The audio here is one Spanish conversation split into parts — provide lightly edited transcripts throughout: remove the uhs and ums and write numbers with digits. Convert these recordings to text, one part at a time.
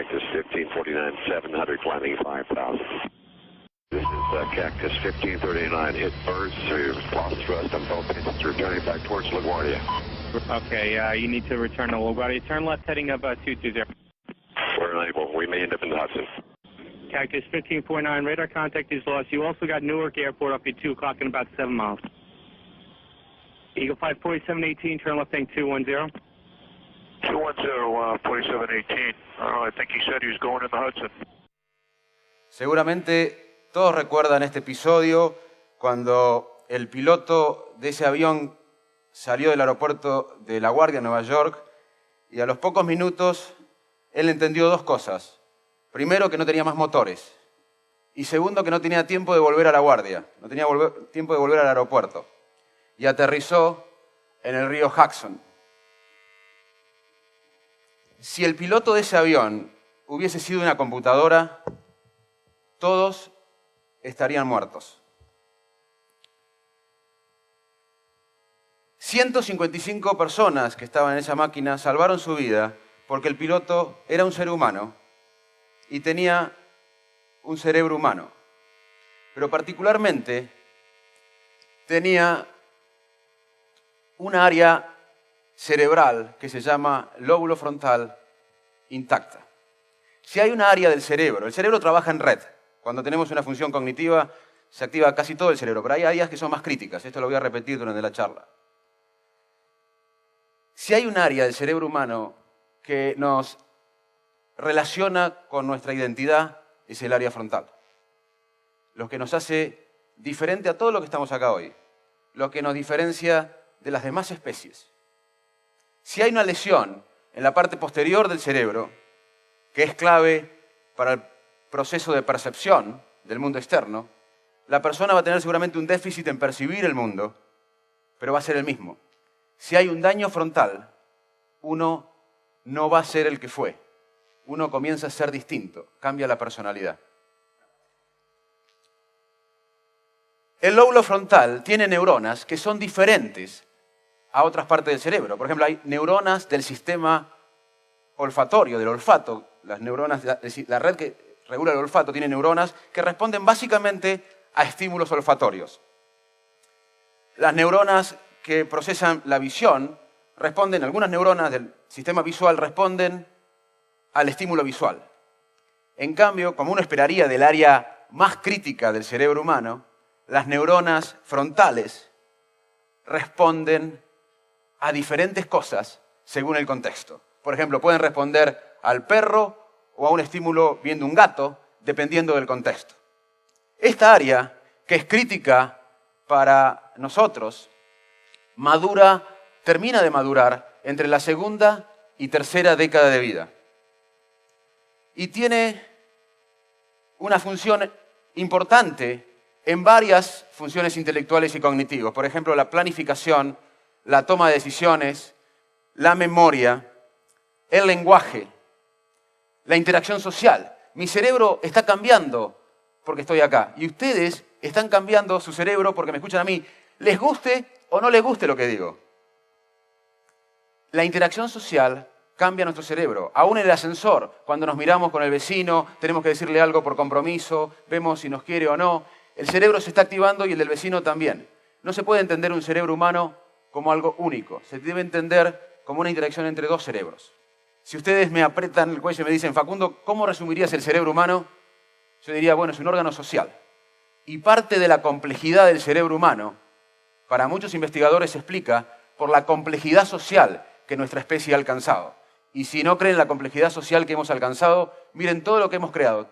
Cactus 1549, 700, climbing 5,000. This is Cactus 1539, hit birds, so you've lost thrust on both engines, returning back towards LaGuardia. Okay, you need to return to LaGuardia. Turn left heading up 220. We're unable, we may end up in the Hudson. Cactus 1549, radar contact is lost. You also got Newark Airport up at 2 o'clock in about 7 miles. Eagle 54718, turn left heading 210. 210, 4718. I think he said he was going in the Hudson. Seguramente todos recuerdan este episodio cuando el piloto de ese avión salió del aeropuerto de LaGuardia, Nueva York, y a los pocos minutos él entendió dos cosas. Primero, que no tenía más motores. Y segundo, que no tenía tiempo de volver a LaGuardia, no tenía tiempo de volver al aeropuerto. Y aterrizó en el río Hudson. Si el piloto de ese avión hubiese sido una computadora, todos estarían muertos. 155 personas que estaban en esa máquina salvaron su vida porque el piloto era un ser humano y tenía un cerebro humano. Pero particularmente tenía un área cerebral que se llama lóbulo frontal intacta. Si hay un área del cerebro, el cerebro trabaja en red. Cuando tenemos una función cognitiva se activa casi todo el cerebro, pero hay áreas que son más críticas. Esto lo voy a repetir durante la charla. Si hay un área del cerebro humano que nos relaciona con nuestra identidad, es el área frontal. Lo que nos hace diferente a todo lo que estamos acá hoy. Lo que nos diferencia de las demás especies. Si hay una lesión en la parte posterior del cerebro, que es clave para el proceso de percepción del mundo externo, la persona va a tener seguramente un déficit en percibir el mundo, pero va a ser el mismo. Si hay un daño frontal, uno no va a ser el que fue. Uno comienza a ser distinto, cambia la personalidad. El lóbulo frontal tiene neuronas que son diferentes a otras partes del cerebro. Por ejemplo, hay neuronas del sistema olfatorio, del olfato. Las neuronas, la red que regula el olfato tiene neuronas que responden básicamente a estímulos olfatorios. Las neuronas que procesan la visión responden, algunas neuronas del sistema visual responden al estímulo visual. En cambio, como uno esperaría del área más crítica del cerebro humano, las neuronas frontales responden a diferentes cosas según el contexto. Por ejemplo, pueden responder al perro o a un estímulo viendo un gato, dependiendo del contexto. Esta área, que es crítica para nosotros, termina de madurar entre la segunda y tercera década de vida. Y tiene una función importante en varias funciones intelectuales y cognitivas. Por ejemplo, la planificación, la toma de decisiones, la memoria, el lenguaje, la interacción social. Mi cerebro está cambiando porque estoy acá. Y ustedes están cambiando su cerebro porque me escuchan a mí. Les guste o no les guste lo que digo. La interacción social cambia nuestro cerebro. Aún en el ascensor, cuando nos miramos con el vecino, tenemos que decirle algo por compromiso, vemos si nos quiere o no. El cerebro se está activando y el del vecino también. No se puede entender un cerebro humano como algo único. Se debe entender como una interacción entre dos cerebros. Si ustedes me aprietan el cuello y me dicen, Facundo, ¿cómo resumirías el cerebro humano? Yo diría, bueno, es un órgano social. Y parte de la complejidad del cerebro humano, para muchos investigadores se explica por la complejidad social que nuestra especie ha alcanzado. Y si no creen en la complejidad social que hemos alcanzado, miren todo lo que hemos creado.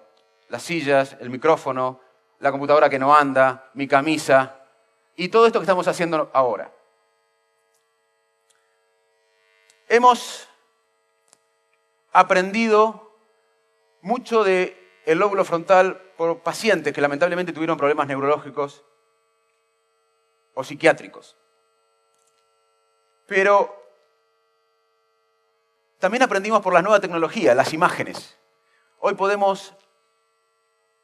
Las sillas, el micrófono, la computadora que no anda, mi camisa, y todo esto que estamos haciendo ahora. Hemos aprendido mucho del lóbulo frontal por pacientes que lamentablemente tuvieron problemas neurológicos o psiquiátricos. Pero también aprendimos por la nueva tecnología, las imágenes. Hoy podemos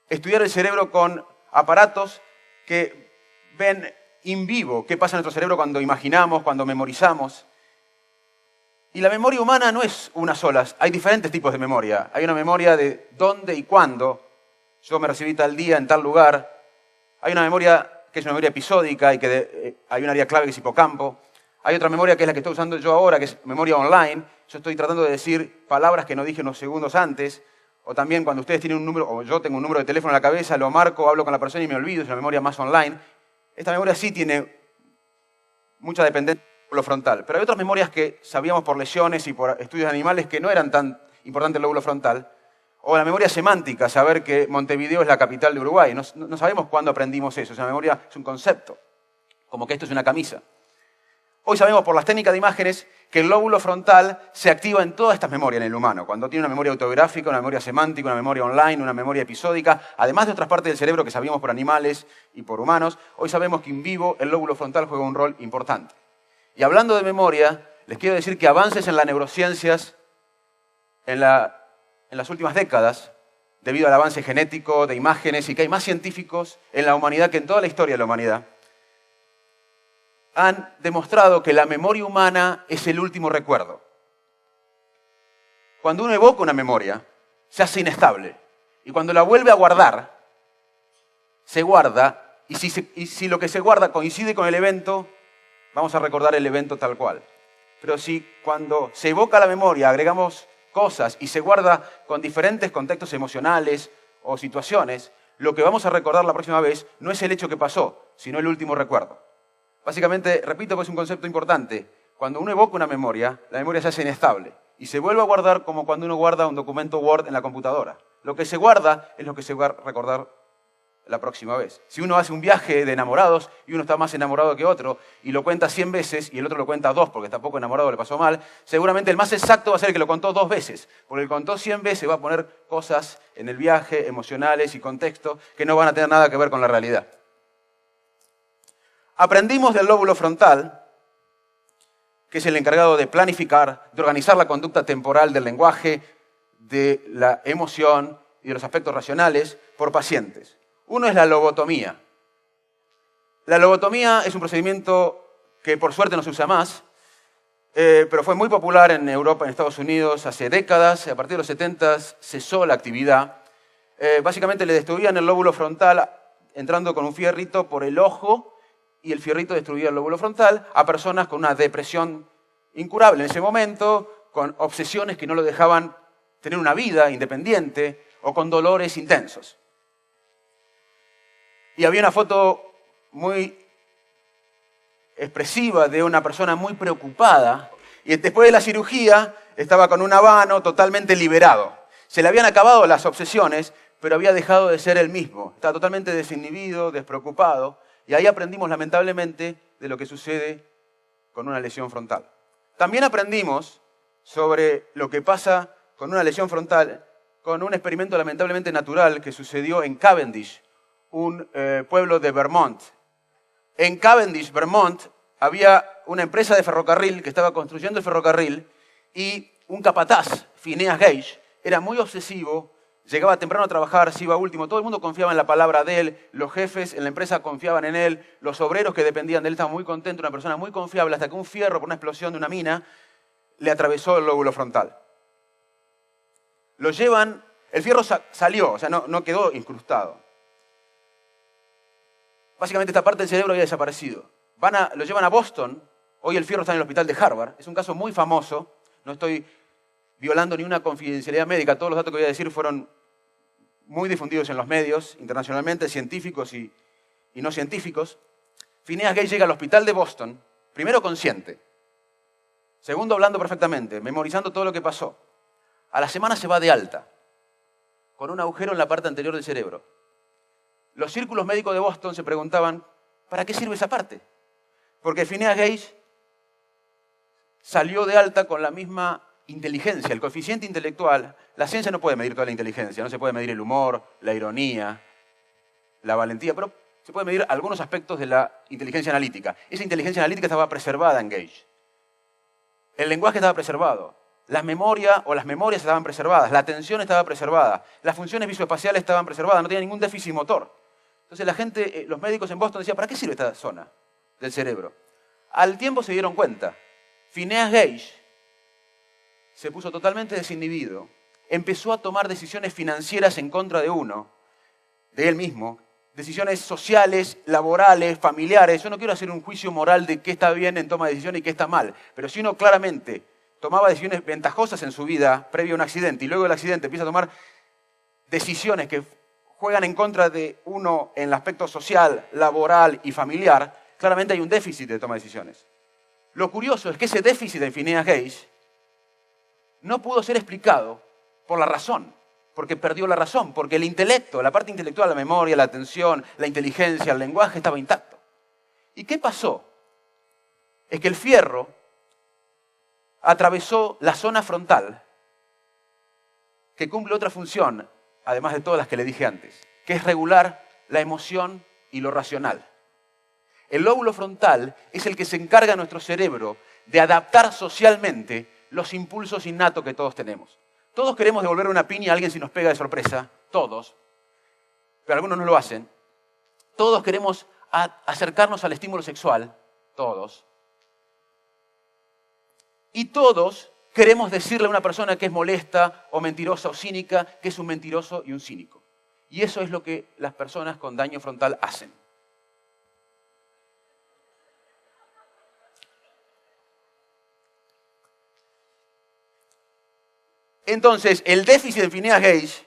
estudiar el cerebro con aparatos que ven in vivo qué pasa en nuestro cerebro cuando imaginamos, cuando memorizamos. Y la memoria humana no es una sola, hay diferentes tipos de memoria. Hay una memoria de dónde y cuándo. Yo me recibí tal día en tal lugar. Hay una memoria que es una memoria episódica y que hay un área clave que es hipocampo. Hay otra memoria que es la que estoy usando yo ahora, que es memoria online. Yo estoy tratando de decir palabras que no dije unos segundos antes. O también cuando ustedes tienen un número, o yo tengo un número de teléfono en la cabeza, lo marco, hablo con la persona y me olvido. Es una memoria más online. Esta memoria sí tiene mucha dependencia del lóbulo frontal. Pero hay otras memorias que sabíamos por lesiones y por estudios de animales que no eran tan importantes el lóbulo frontal. O la memoria semántica, saber que Montevideo es la capital de Uruguay. No sabemos cuándo aprendimos eso. Esa memoria es un concepto, como que esto es una camisa. Hoy sabemos por las técnicas de imágenes que el lóbulo frontal se activa en todas estas memorias en el humano. Cuando tiene una memoria autográfica, una memoria semántica, una memoria online, una memoria episódica, además de otras partes del cerebro que sabíamos por animales y por humanos, hoy sabemos que en vivo el lóbulo frontal juega un rol importante. Y hablando de memoria, les quiero decir que avances en las neurociencias en las últimas décadas, debido al avance genético, de imágenes, y que hay más científicos en la humanidad que en toda la historia de la humanidad, han demostrado que la memoria humana es el último recuerdo. Cuando uno evoca una memoria, se hace inestable. Y cuando la vuelve a guardar, se guarda, y si lo que se guarda coincide con el evento, vamos a recordar el evento tal cual. Pero si cuando se evoca la memoria agregamos cosas y se guarda con diferentes contextos emocionales o situaciones, lo que vamos a recordar la próxima vez no es el hecho que pasó, sino el último recuerdo. Básicamente, repito que es un concepto importante, cuando uno evoca una memoria, la memoria se hace inestable y se vuelve a guardar como cuando uno guarda un documento Word en la computadora. Lo que se guarda es lo que se va a recordar la próxima vez. Si uno hace un viaje de enamorados y uno está más enamorado que otro y lo cuenta 100 veces y el otro lo cuenta 2 porque está poco enamorado, le pasó mal, seguramente el más exacto va a ser el que lo contó 2 veces, porque el que contó 100 veces va a poner cosas en el viaje, emocionales y contexto que no van a tener nada que ver con la realidad. Aprendimos del lóbulo frontal, que es el encargado de planificar, de organizar la conducta temporal del lenguaje, de la emoción y de los aspectos racionales por pacientes. Uno es la lobotomía. La lobotomía es un procedimiento que por suerte no se usa más, pero fue muy popular en Europa, en Estados Unidos, hace décadas. A partir de los 70 cesó la actividad. Básicamente le destruían el lóbulo frontal entrando con un fierrito por el ojo y el fierrito destruía el lóbulo frontal a personas con una depresión incurable en ese momento, con obsesiones que no lo dejaban tener una vida independiente o con dolores intensos. Y había una foto muy expresiva de una persona muy preocupada y después de la cirugía estaba con un habano totalmente liberado. Se le habían acabado las obsesiones, pero había dejado de ser el mismo. Estaba totalmente desinhibido, despreocupado. Y ahí aprendimos, lamentablemente, de lo que sucede con una lesión frontal. También aprendimos sobre lo que pasa con una lesión frontal con un experimento lamentablemente natural que sucedió en Cavendish, un pueblo de Vermont. En Cavendish, Vermont, había una empresa de ferrocarril que estaba construyendo el ferrocarril y un capataz, Phineas Gage, era muy obsesivo. Llegaba temprano a trabajar, se iba último, todo el mundo confiaba en la palabra de él, los jefes en la empresa confiaban en él, los obreros que dependían de él estaban muy contentos, una persona muy confiable, hasta que un fierro por una explosión de una mina le atravesó el lóbulo frontal. Lo llevan, el fierro salió, o sea, no quedó incrustado. Básicamente esta parte del cerebro había desaparecido. Lo llevan a Boston, hoy el fierro está en el hospital de Harvard, es un caso muy famoso, no estoy violando ni una confidencialidad médica, todos los datos que voy a decir fueron muy difundidos en los medios, internacionalmente, científicos y no científicos. Phineas Gage llega al hospital de Boston, primero consciente, segundo hablando perfectamente, memorizando todo lo que pasó. A la semana se va de alta, con un agujero en la parte anterior del cerebro. Los círculos médicos de Boston se preguntaban, ¿para qué sirve esa parte? Porque Phineas Gage salió de alta con la misma inteligencia, el coeficiente intelectual. La ciencia no puede medir toda la inteligencia, no se puede medir el humor, la ironía, la valentía, pero se puede medir algunos aspectos de la inteligencia analítica. Esa inteligencia analítica estaba preservada en Gage. El lenguaje estaba preservado, las memorias estaban preservadas, la atención estaba preservada, las funciones visoespaciales estaban preservadas, no tenía ningún déficit motor. Entonces la gente, los médicos en Boston decían, ¿para qué sirve esta zona del cerebro? Al tiempo se dieron cuenta, Phineas Gage se puso totalmente desinhibido, empezó a tomar decisiones financieras en contra de él mismo, decisiones sociales, laborales, familiares. Yo no quiero hacer un juicio moral de qué está bien en toma de decisiones y qué está mal, pero si uno claramente tomaba decisiones ventajosas en su vida previo a un accidente y luego del accidente empieza a tomar decisiones que juegan en contra de uno en el aspecto social, laboral y familiar, claramente hay un déficit de toma de decisiones. Lo curioso es que ese déficit en Phineas Gage no pudo ser explicado por la razón, porque perdió la razón, porque el intelecto, la parte intelectual, la memoria, la atención, la inteligencia, el lenguaje estaba intacto. ¿Y qué pasó? Es que el fierro atravesó la zona frontal, que cumple otra función, además de todas las que le dije antes, que es regular la emoción y lo racional. El lóbulo frontal es el que se encarga a nuestro cerebro de adaptar socialmente los impulsos innatos que todos tenemos. Todos queremos devolver una piña a alguien si nos pega de sorpresa, todos, pero algunos no lo hacen. Todos queremos acercarnos al estímulo sexual, todos. Y todos queremos decirle a una persona que es molesta o mentirosa o cínica que es un mentiroso y un cínico. Y eso es lo que las personas con daño frontal hacen. Entonces, el déficit de Phineas Gage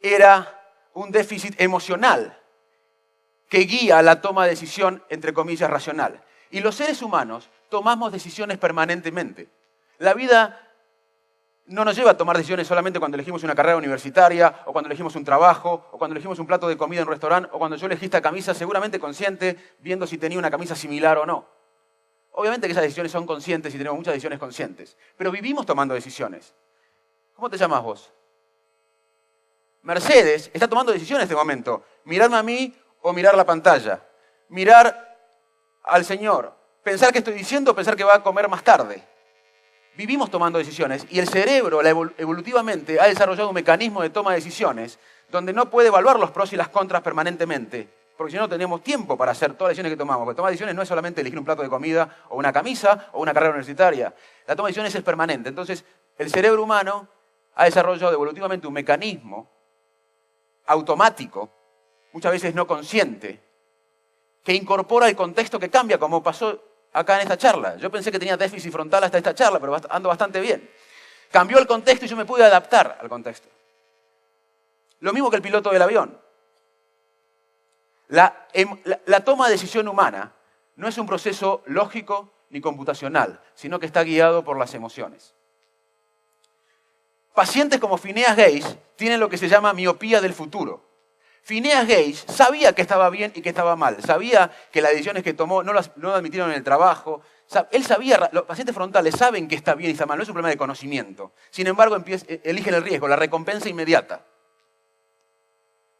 era un déficit emocional que guía la toma de decisión, entre comillas, racional. Y los seres humanos tomamos decisiones permanentemente. La vida no nos lleva a tomar decisiones solamente cuando elegimos una carrera universitaria, o cuando elegimos un trabajo, o cuando elegimos un plato de comida en un restaurante, o cuando yo elegí esta camisa, seguramente consciente, viendo si tenía una camisa similar o no. Obviamente que esas decisiones son conscientes y tenemos muchas decisiones conscientes, pero vivimos tomando decisiones. ¿Cómo te llamas vos? Mercedes está tomando decisiones en este momento. Mirarme a mí o mirar la pantalla. Mirar al Señor. Pensar qué estoy diciendo o pensar que va a comer más tarde. Vivimos tomando decisiones y el cerebro evolutivamente ha desarrollado un mecanismo de toma de decisiones donde no puede evaluar los pros y las contras permanentemente, porque si no, no tenemos tiempo para hacer todas las decisiones que tomamos. Porque tomar decisiones no es solamente elegir un plato de comida o una camisa o una carrera universitaria. La toma de decisiones es permanente. Entonces, el cerebro humano ha desarrollado evolutivamente un mecanismo automático, muchas veces no consciente, que incorpora el contexto que cambia, como pasó acá en esta charla. Yo pensé que tenía déficit frontal hasta esta charla, pero ando bastante bien. Cambió el contexto y yo me pude adaptar al contexto. Lo mismo que el piloto del avión. La toma de decisión humana no es un proceso lógico ni computacional, sino que está guiado por las emociones. Pacientes como Phineas Gage tienen lo que se llama miopía del futuro. Phineas Gage sabía que estaba bien y que estaba mal. Sabía que las decisiones que tomó no las admitieron en el trabajo. Él sabía, los pacientes frontales saben que está bien y está mal, no es un problema de conocimiento. Sin embargo, eligen el riesgo, la recompensa inmediata.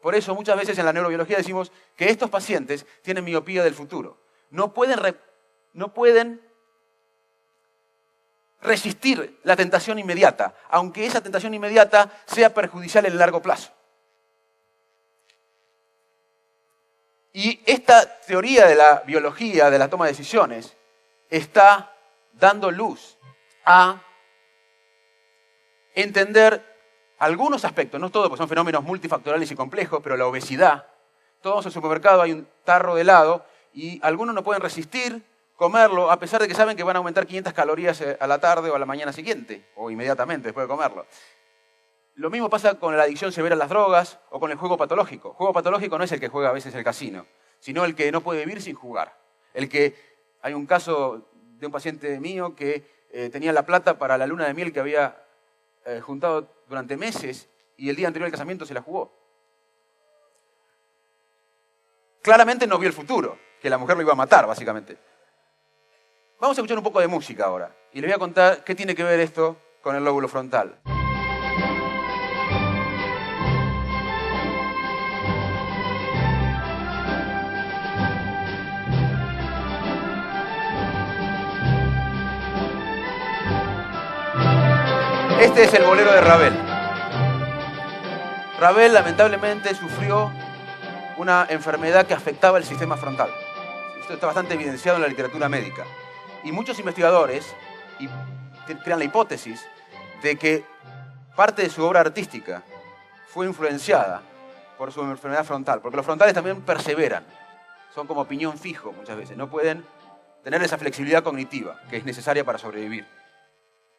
Por eso muchas veces en la neurobiología decimos que estos pacientes tienen miopía del futuro. No pueden resistir la tentación inmediata, aunque esa tentación inmediata sea perjudicial en el largo plazo. Y esta teoría de la biología, de la toma de decisiones, está dando luz a entender algunos aspectos, no todos, porque son fenómenos multifactoriales y complejos, pero la obesidad. Todos vamos al supermercado, hay un tarro de helado y algunos no pueden resistir comerlo, a pesar de que saben que van a aumentar 500 calorías a la tarde o a la mañana siguiente, o inmediatamente después de comerlo. Lo mismo pasa con la adicción severa a las drogas o con el juego patológico. El juego patológico no es el que juega a veces el casino, sino el que no puede vivir sin jugar. Hay un caso de un paciente mío que tenía la plata para la luna de miel que había juntado durante meses y el día anterior al casamiento se la jugó. Claramente no vio el futuro, que la mujer lo iba a matar, básicamente. Vamos a escuchar un poco de música ahora y les voy a contar qué tiene que ver esto con el lóbulo frontal. Este es el bolero de Ravel. Ravel lamentablemente sufrió una enfermedad que afectaba el sistema frontal. Esto está bastante evidenciado en la literatura médica. Y muchos investigadores crean la hipótesis de que parte de su obra artística fue influenciada por su enfermedad frontal, porque los frontales también perseveran, son como piñón fijo muchas veces, no pueden tener esa flexibilidad cognitiva que es necesaria para sobrevivir.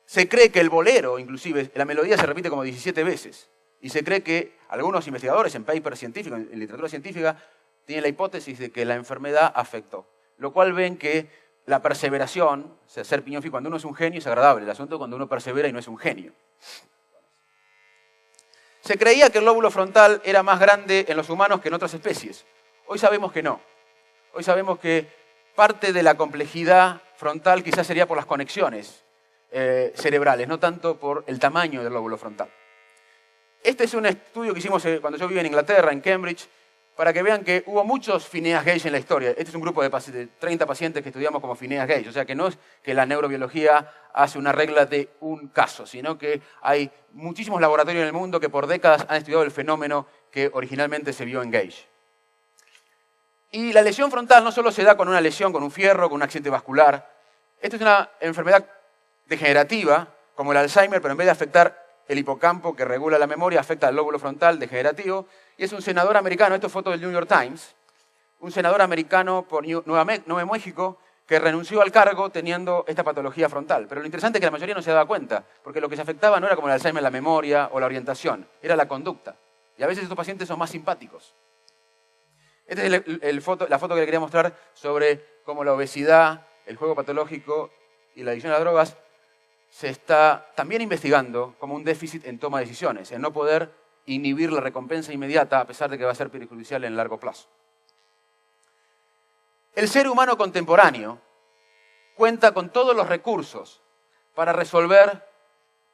Se cree que el bolero, inclusive, la melodía se repite como 17 veces, y se cree que algunos investigadores en papers científicos, en literatura científica, tienen la hipótesis de que la enfermedad afectó, lo cual ven que la perseveración, o sea, ser piñón fijo, cuando uno es un genio es agradable, el asunto es cuando uno persevera y no es un genio. Se creía que el lóbulo frontal era más grande en los humanos que en otras especies. Hoy sabemos que no. Hoy sabemos que parte de la complejidad frontal quizás sería por las conexiones cerebrales, no tanto por el tamaño del lóbulo frontal. Este es un estudio que hicimos cuando yo vivía en Inglaterra, en Cambridge, para que vean que hubo muchos Phineas Gage en la historia. Este es un grupo de 30 pacientes que estudiamos como Phineas Gage. O sea que no es que la neurobiología hace una regla de un caso, sino que hay muchísimos laboratorios en el mundo que por décadas han estudiado el fenómeno que originalmente se vio en Gage. Y la lesión frontal no solo se da con una lesión, con un fierro, con un accidente vascular. Esto es una enfermedad degenerativa, como el Alzheimer, pero en vez de afectar el hipocampo que regula la memoria, afecta al lóbulo frontal degenerativo. Y es un senador americano, esto es foto del New York Times, un senador americano por Nuevo México que renunció al cargo teniendo esta patología frontal. Pero lo interesante es que la mayoría no se daba cuenta, porque lo que se afectaba no era como el Alzheimer la memoria o la orientación, era la conducta. Y a veces estos pacientes son más simpáticos. Esta es la foto que le quería mostrar sobre cómo la obesidad, el juego patológico y la adicción a las drogas se está también investigando como un déficit en toma de decisiones, en no poder inhibir la recompensa inmediata a pesar de que va a ser perjudicial en largo plazo. El ser humano contemporáneo cuenta con todos los recursos para resolver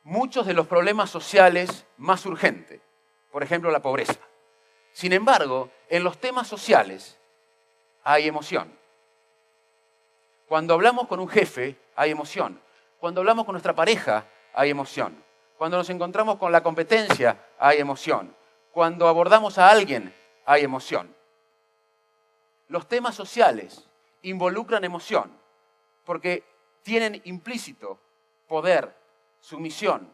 muchos de los problemas sociales más urgentes, por ejemplo la pobreza. Sin embargo, en los temas sociales hay emoción. Cuando hablamos con un jefe hay emoción. Cuando hablamos con nuestra pareja hay emoción. Cuando nos encontramos con la competencia, hay emoción. Cuando abordamos a alguien, hay emoción. Los temas sociales involucran emoción porque tienen implícito poder, sumisión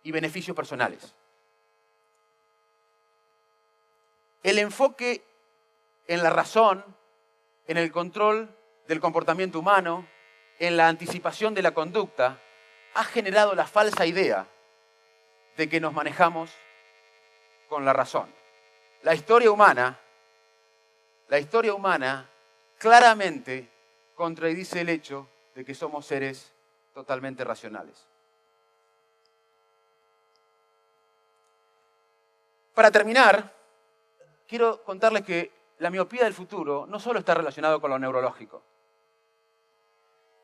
y beneficios personales. El enfoque en la razón, en el control del comportamiento humano, en la anticipación de la conducta, ha generado la falsa idea de que nos manejamos con la razón. La historia humana claramente contradice el hecho de que somos seres totalmente racionales. Para terminar, quiero contarles que la miopía del futuro no solo está relacionado con lo neurológico.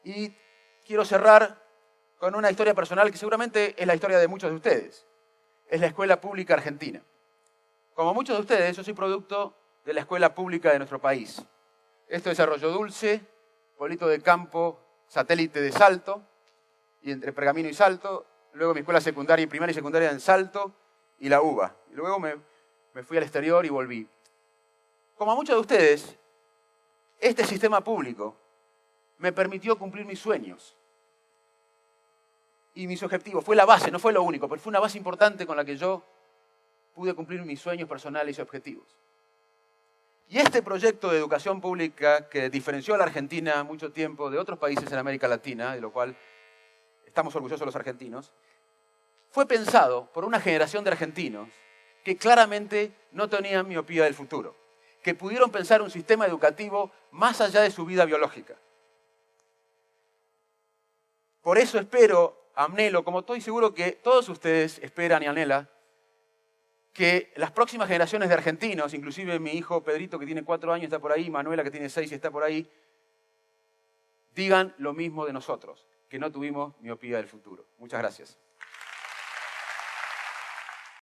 Y quiero cerrar con una historia personal que seguramente es la historia de muchos de ustedes. Es la escuela pública argentina. Como muchos de ustedes, yo soy producto de la escuela pública de nuestro país. Esto es Arroyo Dulce, pueblito de campo, satélite de Salto, y entre Pergamino y Salto. Luego mi escuela secundaria, primaria y secundaria en Salto y la UBA. Y luego me fui al exterior y volví. Como a muchos de ustedes, este sistema público me permitió cumplir mis sueños y mis objetivos. Fue la base, no fue lo único, pero fue una base importante con la que yo pude cumplir mis sueños personales y objetivos. Y este proyecto de educación pública que diferenció a la Argentina mucho tiempo de otros países en América Latina, de lo cual estamos orgullosos los argentinos, fue pensado por una generación de argentinos que claramente no tenían miopía del futuro, que pudieron pensar un sistema educativo más allá de su vida biológica. Por eso anhelo, como estoy seguro que todos ustedes esperan y anhelan, que las próximas generaciones de argentinos, inclusive mi hijo Pedrito que tiene 4 años está por ahí, Manuela que tiene 6 y está por ahí, digan lo mismo de nosotros, que no tuvimos miopía del futuro. Muchas gracias.